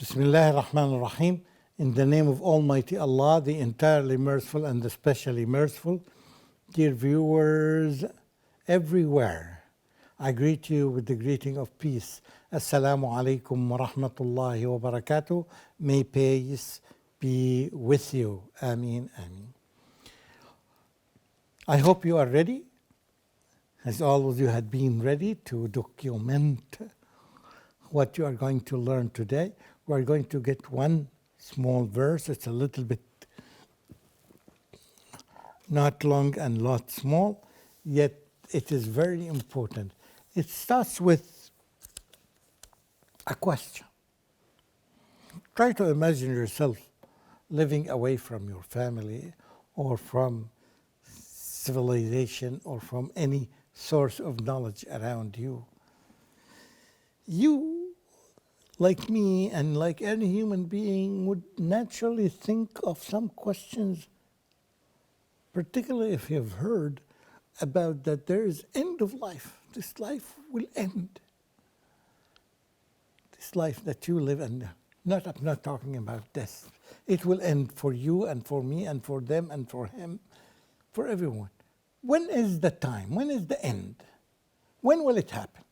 Bismillah ar-Rahman ar-Rahim. In the name of Almighty Allah, the entirely merciful and especially merciful. Dear viewers everywhere, I greet you with the greeting of peace. Assalamu alaikum wa rahmatullahi wa barakatuh. May peace be with you. Ameen, ameen. I hope you are ready. As always, you had been ready to document what you are going to learn today. We are going to get one small verse. It's a little bit not long and not small, yet it is very important. It starts with a question. Try to imagine yourself living away from your family or from civilization or from any source of knowledge around you. You, like me and like any human being, would naturally think of some questions, particularly if you've heard about that there is end of life. This life will end. This life that you live in, I'm not talking about death. It will end for you and for me and for them and for him, for everyone. When is the time? When is the end? When will it happen?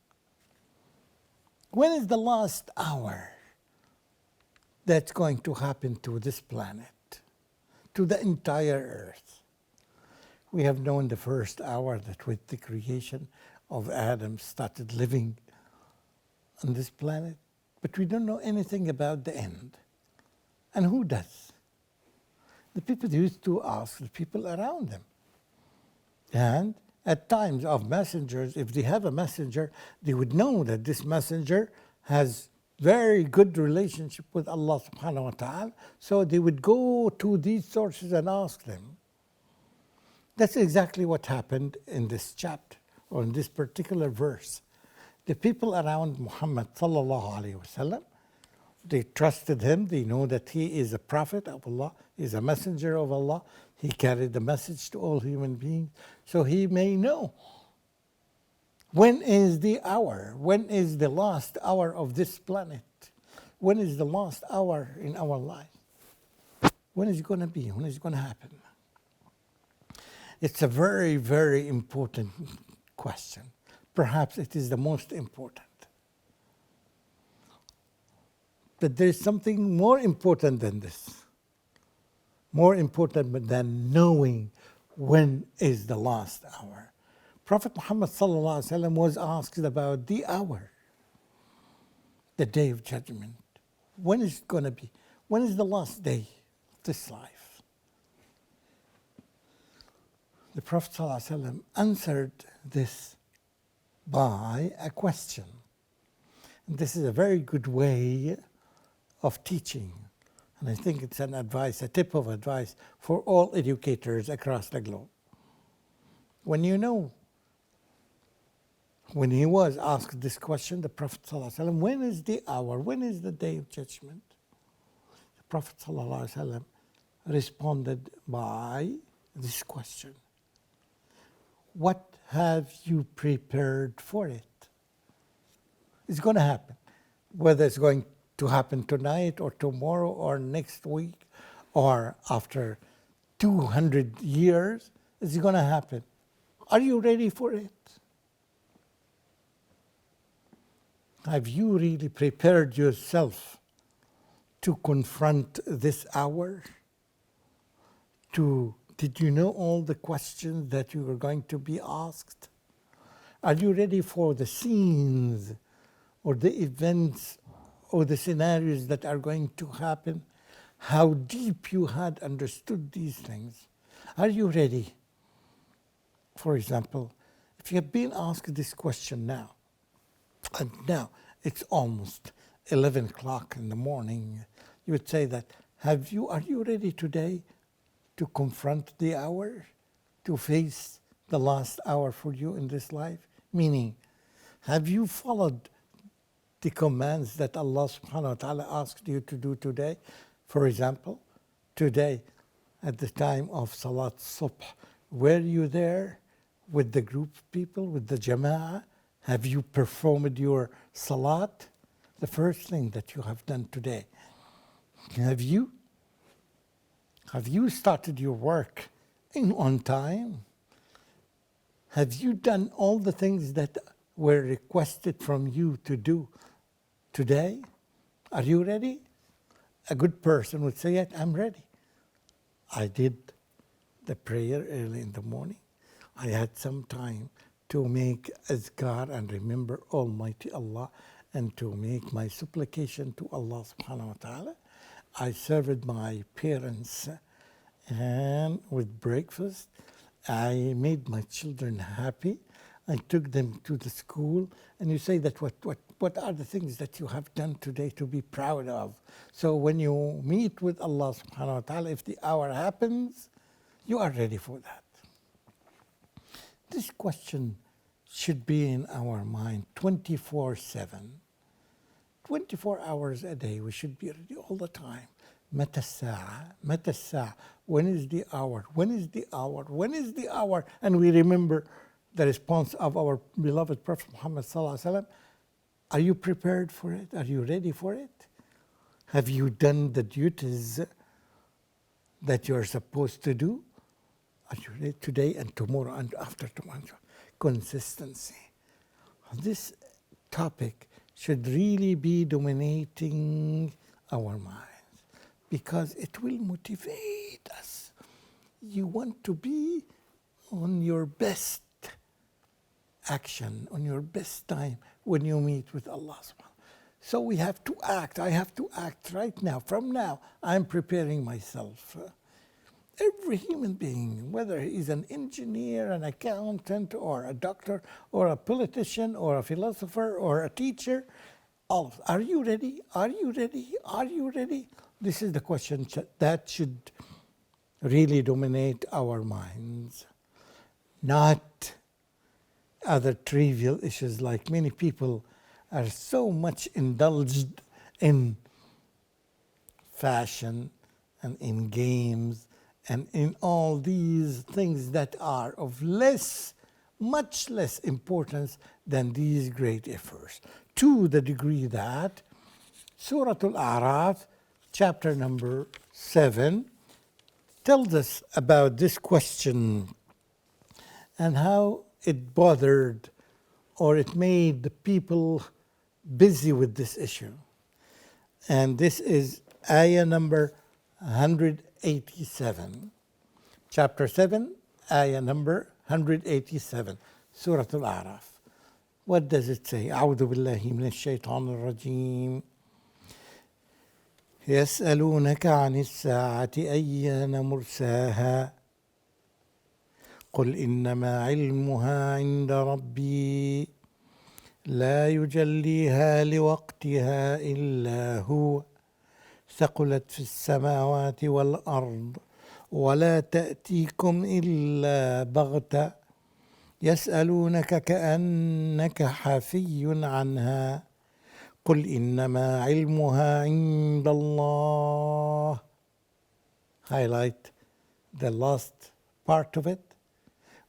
When is the last hour that's going to happen to this planet, to the entire earth? We have known the first hour that with the creation of Adam started living on this planet, but we don't know anything about the end. And who does? The people used to ask the people around them. And at times of messengers, if they have a messenger, they would know that this messenger has very good relationship with Allah subhanahu wa ta'ala, so they would go to these sources and ask them. That's exactly what happened in this chapter, or in this particular verse. The people around Muhammad sallallahu alayhi wasallam, they trusted him, they know that he is a prophet of Allah, he's a messenger of Allah, he carried the message to all human beings, so he may know when is the hour, when is the last hour of this planet, when is the last hour in our life, when is it going to be, when is it going to happen. It's a very, very important question. Perhaps it is the most important. But there is something more important than this. More important than knowing when is the last hour. Prophet Muhammad sallallahu alaihi wasallam was asked about the hour, the day of judgment. When is it going to be? When is the last day of this life? The Prophet sallallahu alaihi wasallam answered this by a question. And this is a very good way of teaching. And I think it's an advice, a tip of advice for all educators across the globe. When you know, when he was asked this question, the Prophet ﷺ, when is the hour, when is the day of judgment? The Prophet ﷺ responded by this question. What have you prepared for it? It's going to happen. Whether it's going to happen tonight or tomorrow or next week or after 200 years, it's going to happen. Are you ready for it? Have you really prepared yourself to confront this hour? Did you know all the questions that you are going to be asked? Are you ready for the scenes or the events or the scenarios that are going to happen? How deep you had understood these things? Are you ready? For example, if you have been asked this question now, and now it's almost 11 o'clock in the morning, you would say that, are you ready today to confront the hour, to face the last hour for you in this life? Meaning, have you followed the commands that Allah subhanahu wa ta'ala asked you to do today? For example, today at the time of Salat Subh, were you there with the group of people, with the Jama'ah? Have you performed your Salat? The first thing that you have done today, Have you? Have you started your work on time? Have you done all the things that were requested from you to do today? Are you ready? A good person would say, yes, I'm ready. I did the prayer early in the morning. I had some time to make azkar and remember Almighty Allah and to make my supplication to Allah subhanahu wa ta'ala. I served my parents and with breakfast. I made my children happy. I took them to the school. And you say that what are the things that you have done today to be proud of? So when you meet with Allah subhanahu wa ta'ala, if the hour happens, you are ready for that. This question should be in our mind 24/7. 24 hours a day, we should be ready all the time. متى الساعة? متى الساعة? When is the hour? When is the hour? When is the hour? And we remember the response of our beloved Prophet Muhammad sallallahu alaihi wasallam. Are you prepared for it? Are you ready for it? Have you done the duties that you are supposed to do? Are you ready today and tomorrow and after tomorrow? Consistency. This topic should really be dominating our minds because it will motivate us. You want to be on your best action, on your best time when you meet with Allah subhanahu. So we have to act. I have to act right now. From now, I'm preparing myself. Every human being, whether he is an engineer, an accountant, or a doctor, or a politician, or a philosopher, or a teacher, all of them. Are you ready? Are you ready? Are you ready? This is the question that should really dominate our minds, not other trivial issues like many people are so much indulged in fashion and in games and in all these things that are of much less importance than these great efforts. To the degree that Surah Al-A'raf, chapter number 7, tells us about this question and how it bothered or it made the people busy with this issue. And this is ayah number 187. Chapter 7, ayah number 187, Surah Al-A'raf. What does it say? أعوذ بالله من الشيطان الرجيم. يسألونك عن الساعة أيان مرساها قل إنما علمها عند ربي لا يجليها لوقتها إلا هو ثقلت في السماوات والأرض ولا تأتيكم إلا بغتة يسألونك كأنك حفي عنها قل إنما علمها عند الله. Highlight the last part of it.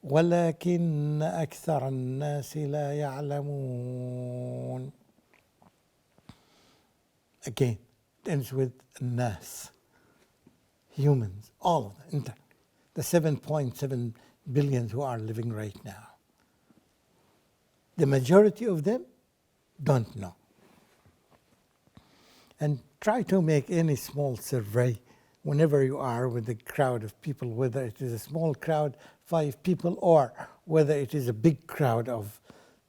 ولكن أكثر الناس لا يعلمون. Again, it ends with الناس, humans, all of them, the 7.7 billion who are living right now. The majority of them don't know. And try to make any small survey whenever you are with a crowd of people, whether it is a small crowd, 5 people, or whether it is a big crowd of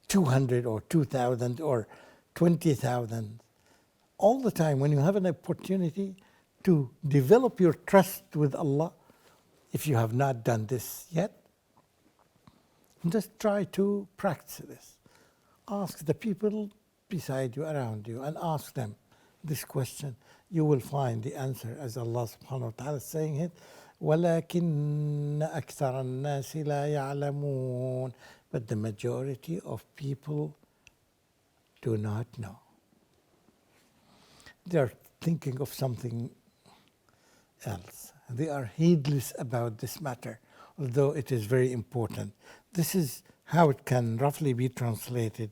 200 or 2,000 or 20,000. All the time, when you have an opportunity to develop your trust with Allah, if you have not done this yet, just try to practice this. Ask the people beside you, around you, and ask them this question. You will find the answer as Allah subhanahu wa ta'ala is saying it. وَلَكِنَّ أَكْثَرَ النَّاسِ لَا يَعْلَمُونَ. But the majority of people do not know. They are thinking of something else. They are heedless about this matter, although it is very important. This is how it can roughly be translated.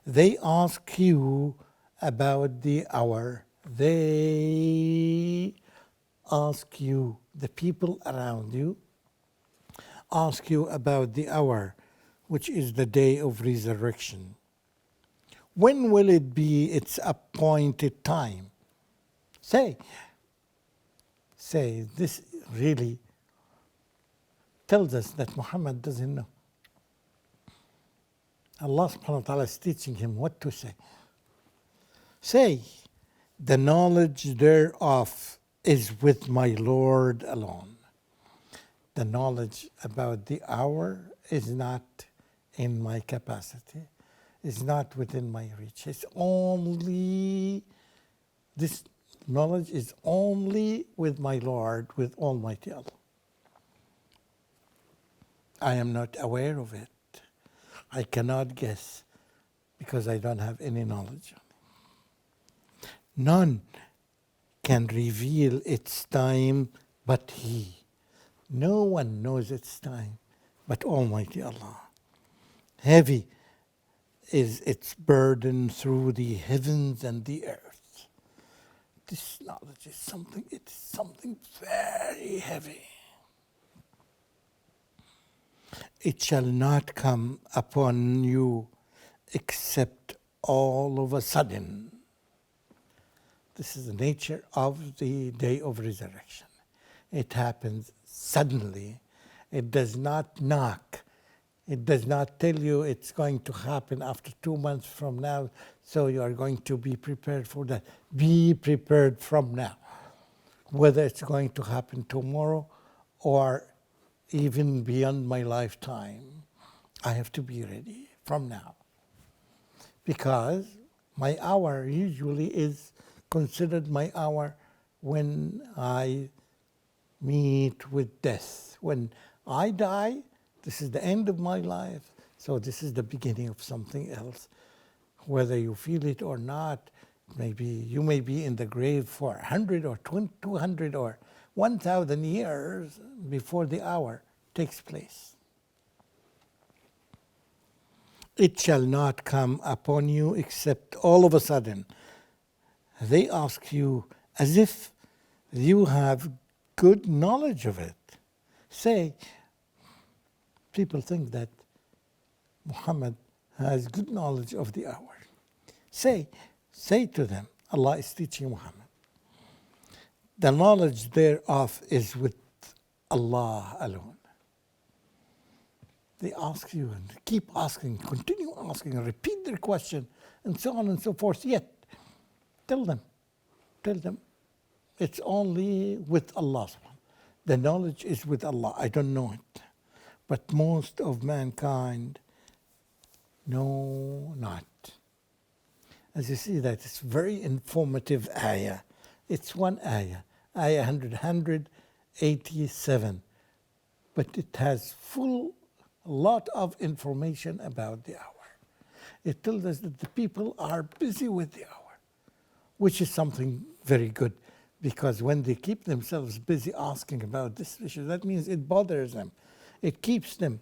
They ask you about the hour They ask you, the people around you, ask you about the hour, which is the day of resurrection. When will it be its appointed time? Say, this really tells us that Muhammad doesn't know. Allah subhanahu wa ta'ala is teaching him what to say. Say, the knowledge thereof is with my Lord alone. The knowledge about the hour is not in my capacity, is not within my reach. It's only, this knowledge is only with my Lord, with Almighty Allah. I am not aware of it. I cannot guess because I don't have any knowledge. None can reveal its time but He. No one knows its time but Almighty Allah. Heavy is its burden through the heavens and the earth. This knowledge is something, it's something very heavy. It shall not come upon you except all of a sudden. This is the nature of the day of resurrection. It happens suddenly. It does not knock. It does not tell you it's going to happen after 2 months from now, so you are going to be prepared for that. Be prepared from now. Whether it's going to happen tomorrow or even beyond my lifetime, I have to be ready from now. Because my hour usually is considered my hour when I meet with death. When I die, this is the end of my life, so this is the beginning of something else. Whether you feel it or not, maybe you may be in the grave for 100 or 200 or 1,000 years before the hour takes place. It shall not come upon you except all of a sudden. They ask you as if you have good knowledge of it. Say, people think that Muhammad has good knowledge of the hour. Say to them, Allah is teaching Muhammad. The knowledge thereof is with Allah alone. They ask you and keep asking, continue asking, and repeat their question, and so on and so forth. Yet, tell them, it's only with Allah. The knowledge is with Allah. I don't know it. But most of mankind know not. As you see that, it's very informative ayah. It's one ayah, ayah 187. But it has a lot of information about the hour. It tells us that the people are busy with the hour, which is something very good, because when they keep themselves busy asking about this issue, that means it bothers them. It keeps them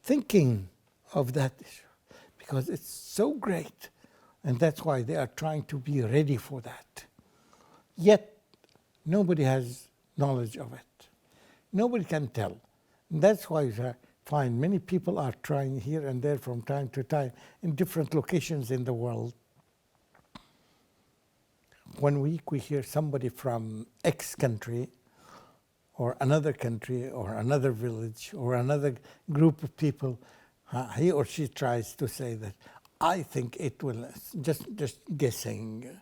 thinking of that issue, because it's so great, and that's why they are trying to be ready for that. Yet, nobody has knowledge of it. Nobody can tell. And that's why I find many people are trying here and there from time to time in different locations in the world. 1 week we hear somebody from X country or another country or another village or another group of people, he or she tries to say that, I think it will, just guessing.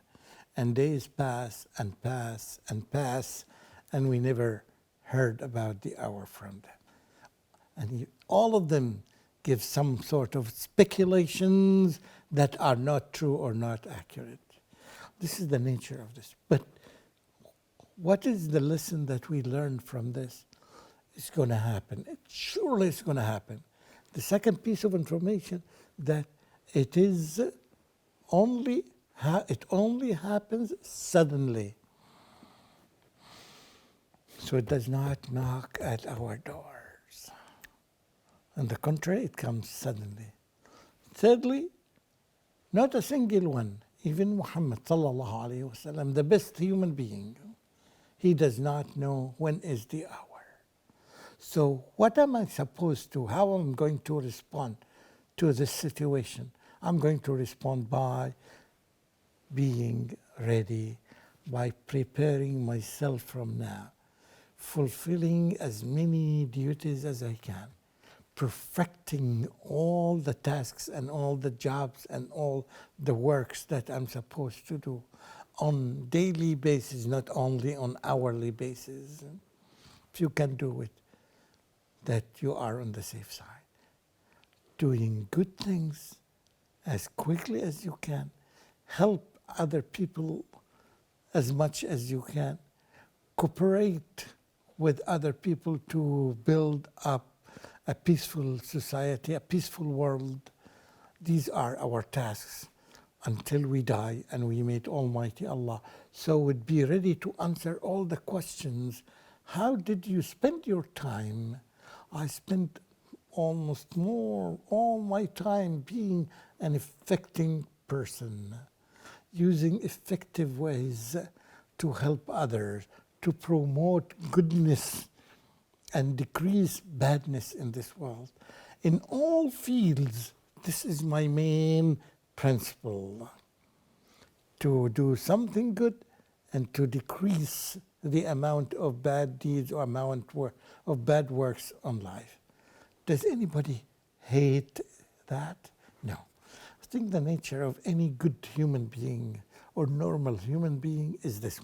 And days pass and pass and pass, and we never heard about the hour from them. And all of them give some sort of speculations that are not true or not accurate. This is the nature of this. But what is the lesson that we learn from this? It's going to happen. Surely it's going to happen. The second piece of information, that it only happens suddenly. So it does not knock at our doors. On the contrary, it comes suddenly. Thirdly, not a single one Even Muhammad sallallahu alayhi wasallam, the best human being, he does not know when is the hour. So what am I supposed to, how am I going to respond to this situation? I'm going to respond by being ready, by preparing myself from now, fulfilling as many duties as I can, perfecting all the tasks and all the jobs and all the works that I'm supposed to do on daily basis, not only on hourly basis. If you can do it, that you are on the safe side. Doing good things as quickly as you can, help other people as much as you can, cooperate with other people to build up a peaceful society, a peaceful world. These are our tasks until we die and we meet Almighty Allah. So we'd be ready to answer all the questions. How did you spend your time? I spent almost more all my time being an effective person, using effective ways to help others, to promote goodness and decrease badness in this world. In all fields, this is my main principle, to do something good and to decrease the amount of bad deeds or amount of bad works on life. Does anybody hate that? No. I think the nature of any good human being or normal human being is this,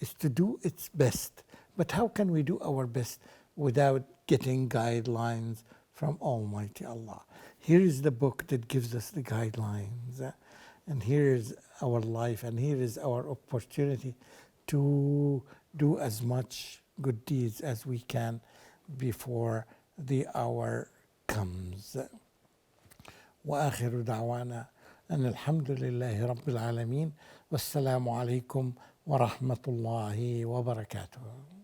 is to do its best. But how can we do our best without getting guidelines from Almighty Allah? Here is the book that gives us the guidelines. And here is our life, and here is our opportunity to do as much good deeds as we can before the hour comes. وآخر دعوانا أن الحمد لله رب العالمين والسلام عليكم ورحمة الله وبركاته.